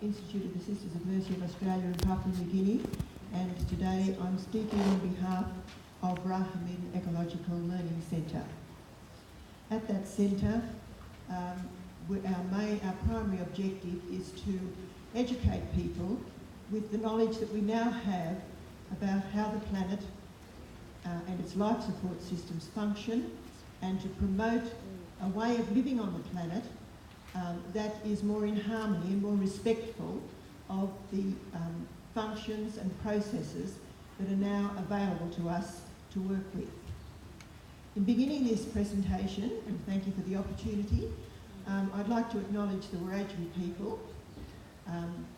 Institute of the Sisters of Mercy of Australia and Papua New Guinea, and today I'm speaking on behalf of Rahamim Ecological Learning Centre. At that centre, our primary objective is to educate people with the knowledge that we now have about how the planet and its life support systems function, and to promote a way of living on the planet that is more in harmony and more respectful of the functions and processes that are now available to us to work with. In beginning this presentation, and thank you for the opportunity, I'd like to acknowledge the Wiradjuri people,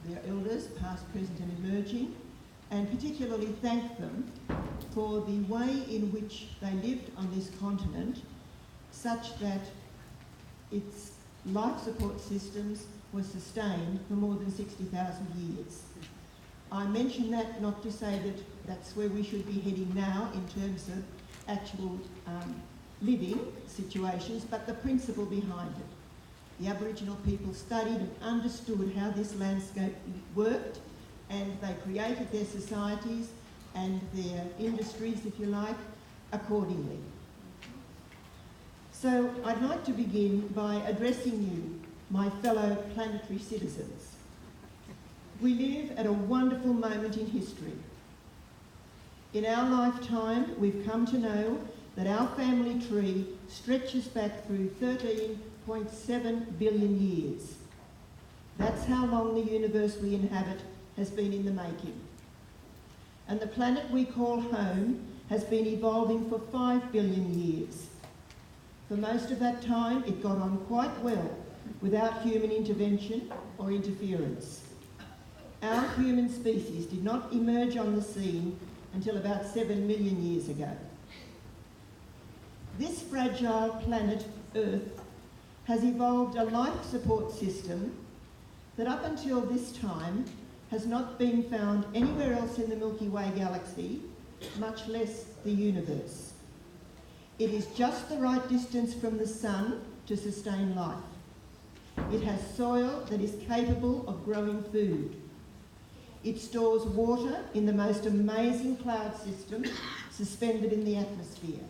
their elders, past, present and emerging, and particularly thank them for the way in which they lived on this continent, such that its life support systems were sustained for more than 60,000 years. I mention that not to say that that's where we should be heading now in terms of actual living situations, but the principle behind it. The Aboriginal people studied and understood how this landscape worked, and they created their societies and their industries, if you like, accordingly. So I'd like to begin by addressing you, my fellow planetary citizens. We live at a wonderful moment in history. In our lifetime, we've come to know that our family tree stretches back through 13.7 billion years. That's how long the universe we inhabit has been in the making. And the planet we call home has been evolving for 5 billion years. For most of that time, it got on quite well without human intervention or interference. Our human species did not emerge on the scene until about 7 million years ago. This fragile planet, Earth, has evolved a life support system that up until this time has not been found anywhere else in the Milky Way galaxy, much less the universe. It is just the right distance from the sun to sustain life. It has soil that is capable of growing food. It stores water in the most amazing cloud system suspended in the atmosphere.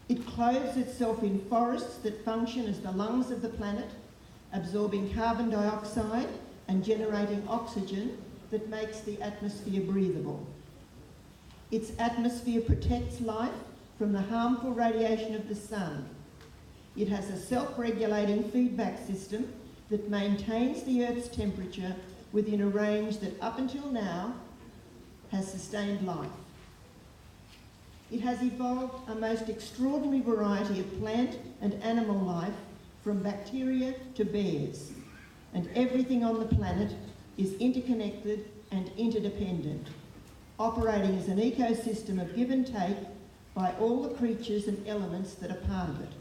It clothes itself in forests that function as the lungs of the planet, absorbing carbon dioxide and generating oxygen that makes the atmosphere breathable. Its atmosphere protects life from the harmful radiation of the sun. It has a self-regulating feedback system that maintains the Earth's temperature within a range that up until now has sustained life. It has evolved a most extraordinary variety of plant and animal life, from bacteria to bears, and everything on the planet is interconnected and interdependent, operating as an ecosystem of give and take by all the creatures and elements that are part of it.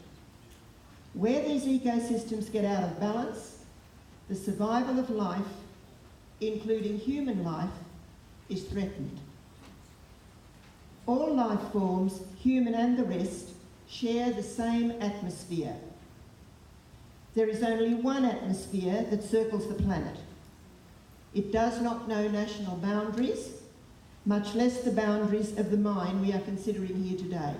Where these ecosystems get out of balance, the survival of life, including human life, is threatened. All life forms, human and the rest, share the same atmosphere. There is only one atmosphere that circles the planet. It does not know national boundaries, much less the boundaries of the mine we are considering here today.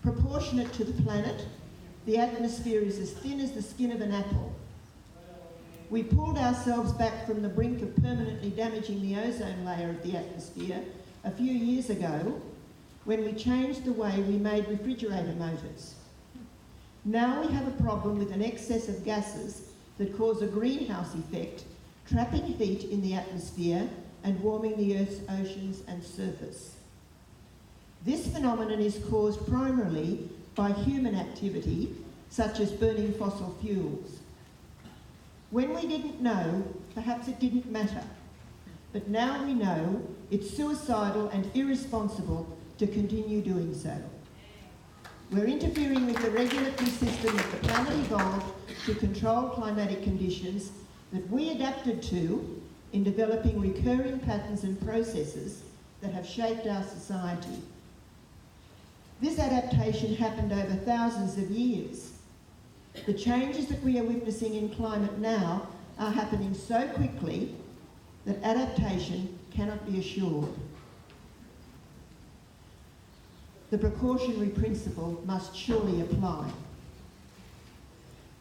Proportionate to the planet, the atmosphere is as thin as the skin of an apple. We pulled ourselves back from the brink of permanently damaging the ozone layer of the atmosphere a few years ago when we changed the way we made refrigerator motors. Now we have a problem with an excess of gases that cause a greenhouse effect, trapping heat in the atmosphere and warming the Earth's oceans and surface. This phenomenon is caused primarily by human activity, such as burning fossil fuels. When we didn't know, perhaps it didn't matter. But now we know it's suicidal and irresponsible to continue doing so. We're interfering with the regulatory system that the planet evolved to control climatic conditions that we adapted to in developing recurring patterns and processes that have shaped our society. This adaptation happened over thousands of years. The changes that we are witnessing in climate now are happening so quickly that adaptation cannot be assured. The precautionary principle must surely apply.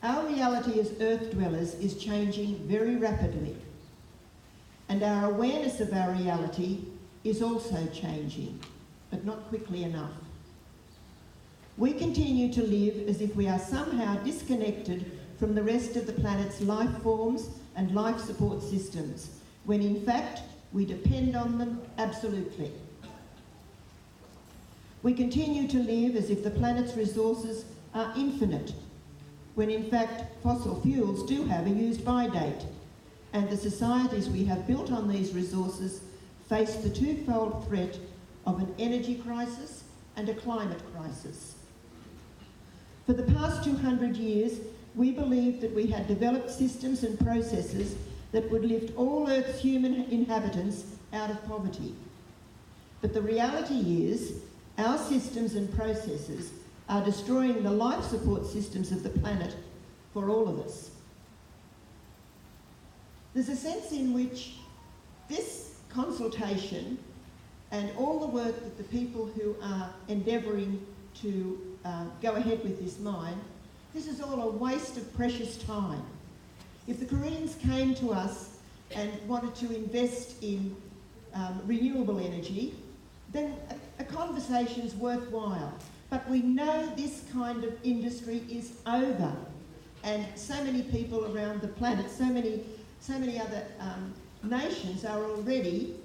Our reality as Earth dwellers is changing very rapidly, and our awareness of our reality is also changing, but not quickly enough. We continue to live as if we are somehow disconnected from the rest of the planet's life forms and life support systems, when in fact we depend on them absolutely. We continue to live as if the planet's resources are infinite, when in fact fossil fuels do have a use-by date, and the societies we have built on these resources face the twofold threat of an energy crisis and a climate crisis. For the past 200 years, we believed that we had developed systems and processes that would lift all Earth's human inhabitants out of poverty. But the reality is, our systems and processes are destroying the life support systems of the planet for all of us. There's a sense in which this consultation and all the work that the people who are endeavouring to go ahead with this mine, this is all a waste of precious time. If the Koreans came to us and wanted to invest in renewable energy, then a conversation's worthwhile. But we know this kind of industry is over, and so many people around the planet, so many other nations are already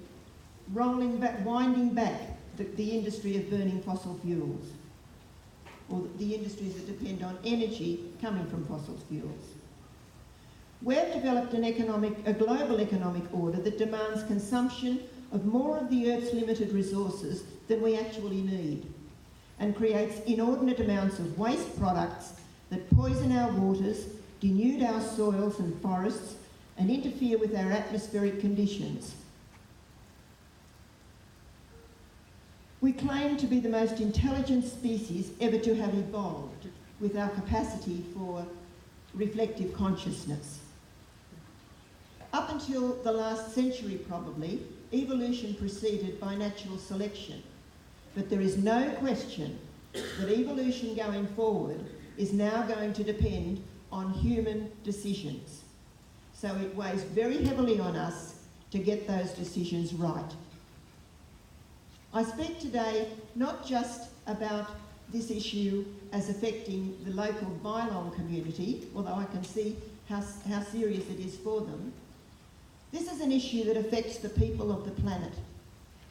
winding back the industry of burning fossil fuels, or the industries that depend on energy coming from fossil fuels. We've developed a global economic order that demands consumption of more of the Earth's limited resources than we actually need, and creates inordinate amounts of waste products that poison our waters, denude our soils and forests, and interfere with our atmospheric conditions. We claim to be the most intelligent species ever to have evolved, with our capacity for reflective consciousness. Up until the last century, probably, evolution proceeded by natural selection. But there is no question that evolution going forward is now going to depend on human decisions. So it weighs very heavily on us to get those decisions right. I speak today not just about this issue as affecting the local Bylong community, although I can see how serious it is for them. This is an issue that affects the people of the planet.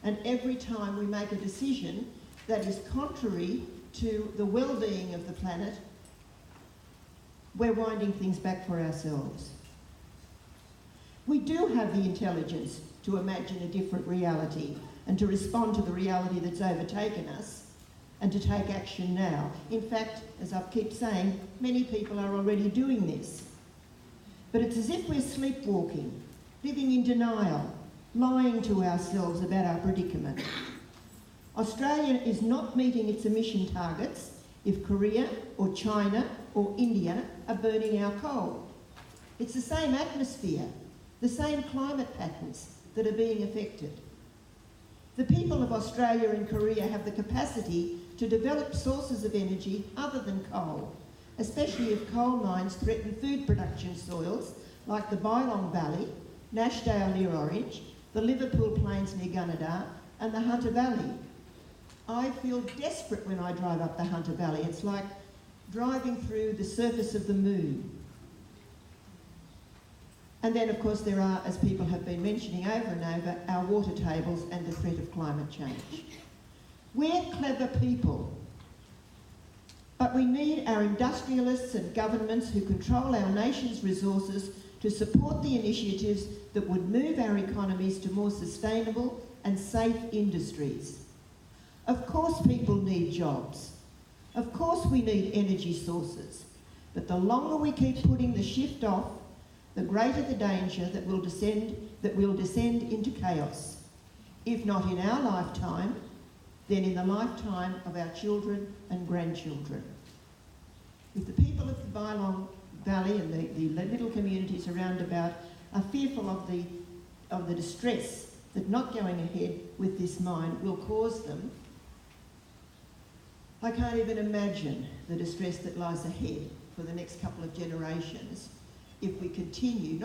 And every time we make a decision that is contrary to the well-being of the planet, we're winding things back for ourselves. We do have the intelligence to imagine a different reality and to respond to the reality that's overtaken us and to take action now. In fact, as I keep saying, many people are already doing this. But it's as if we're sleepwalking, living in denial, lying to ourselves about our predicament. Australia is not meeting its emission targets if Korea or China or India are burning our coal. It's the same atmosphere, the same climate patterns that are being affected. The people of Australia and Korea have the capacity to develop sources of energy other than coal, especially if coal mines threaten food production soils like the Bylong Valley, Nashdale near Orange, the Liverpool Plains near Gunnedah, and the Hunter Valley. I feel desperate when I drive up the Hunter Valley. It's like driving through the surface of the moon. And then, of course, there are, as people have been mentioning over and over, our water tables and the threat of climate change. We're clever people, but we need our industrialists and governments who control our nation's resources to support the initiatives that would move our economies to more sustainable and safe industries. Of course people need jobs. Of course we need energy sources. But the longer we keep putting the shift off, the greater the danger that we'll descend into chaos. If not in our lifetime, then in the lifetime of our children and grandchildren. If the people of the Bylong Valley and the little communities around about are fearful of the distress that not going ahead with this mine will cause them. I can't even imagine the distress that lies ahead for the next couple of generations if we continue, not